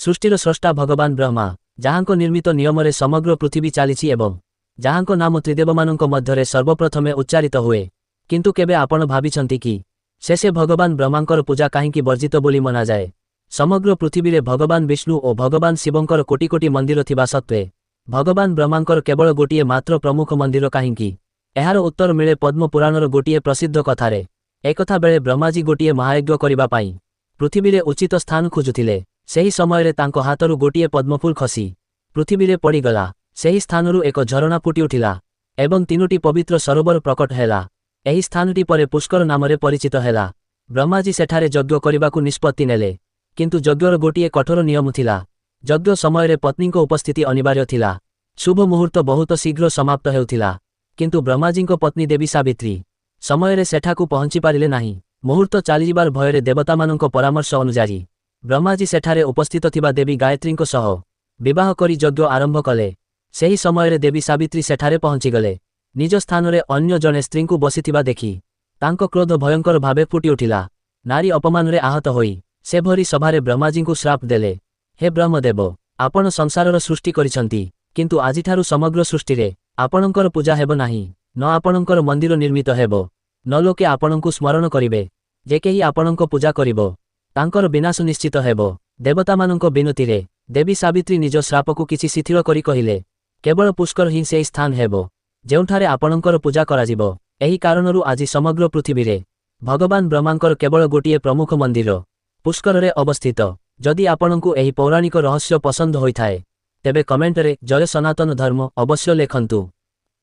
सृष्टिर स्रष्टा भगवान ब्रह्मा जहाँको निर्मित नियमरे समग्र पृथ्वी चलीछि एवं जहाँको नाम त्रिदेवमानଙ୍କ ମଧ୍ୟରେ सर्वप्रथमे उच्चारित हुए किंतु केबे आपण भाबिछंती कि शेषे भगवान ब्रह्मांकर पूजा काहींकी वर्जित बोली मना जाए। समग्र पृथ्वी रे भगवान विष्णु और भगवान शिवंकर कोटी कोटी मंदिर थिबा सत्वे भगवान ब्रह्मांकर केवल गोटिए मात्र प्रमुख मंदिर काहींकी। एहार उत्तर मिले पद्म पुराणर गोटिए प्रसिद्ध कथारे। एकथा बेले ब्रह्माजी गोटिए महायज्ञ करिबा पाई पृथ्वी रे उचित स्थान खोजुथिले। सेही समयरे तांको हाथरू गोटिए पद्मफूल खसी पृथ्वी रे पड़ीगला। सेही स्थानरू एक झरणा फुटी उठिला एवं तीनोटी पवित्र सरोवर प्रकट हैला। एही स्थानटी परे पुष्कर नामरे परिचित हैला। ब्रह्माजी सेठारे यज्ञ करिबाकू निष्पत्ति नेले किंतु यज्ञर गोटिए कठोर नियम थिला। यज्ञ समयरे पत्नीको उपस्थिति अनिवार्य थिला। शुभ मुहूर्त बहुत शीघ्र समाप्त हेउथिला किंतु ब्रह्माजीको पत्नी देवी सावित्री समयरे सेठाकू पहुंची पारिले नाही। मुहूर्त चालिजिबार भयरे देवतामानंको परामर्श अनुसारी ब्रह्माजी सेठारे उपस्थित थिबा देवी गायत्रींको सह विवाह करी यज्ञ आरंभ कले। सेही समयरे देवी सावित्री सेठारे पहुंची गले। निज स्थानरे अन्य जणे स्त्रींकू बसिथिबा देखि तांको क्रोध भयंकर भावे फुटी उठिला। नारी अपमानरे आहत होई से भरी सभारे ब्रह्माजींकू श्राप देले। हे ब्रह्मदेव आपण संसारर सृष्टि करिसंती किंतु आजिठारु समग्र सृष्टिरे आपणंकर पूजा हेबो नाही न आपणंकर मंदिर निर्मित हेबो न लोके आपणंकू स्मरण करिवे। जे केही आपणंक पूजा करिवो तांकर विनाश निश्चित हेबो। देवतामानंको बिनतिरे देवी सावित्री निज श्रापकू किछि शिथिल करी कहिले केवल पुष्कर ही से स्थान हेबो जेउठारे आपणंकर पूजा कराजिबो। एही कारणरू आज समग्र पृथ्वीरे भगवान ब्रह्मांकर केवल गोटिए प्रमुख मंदिर पुष्करे अवस्थित। जदि आपणंकू एही पौराणिक रहस्य पसंद होइथाए तेबे कमेंट रे जय सनातन धर्म अवश्य लेखंतु।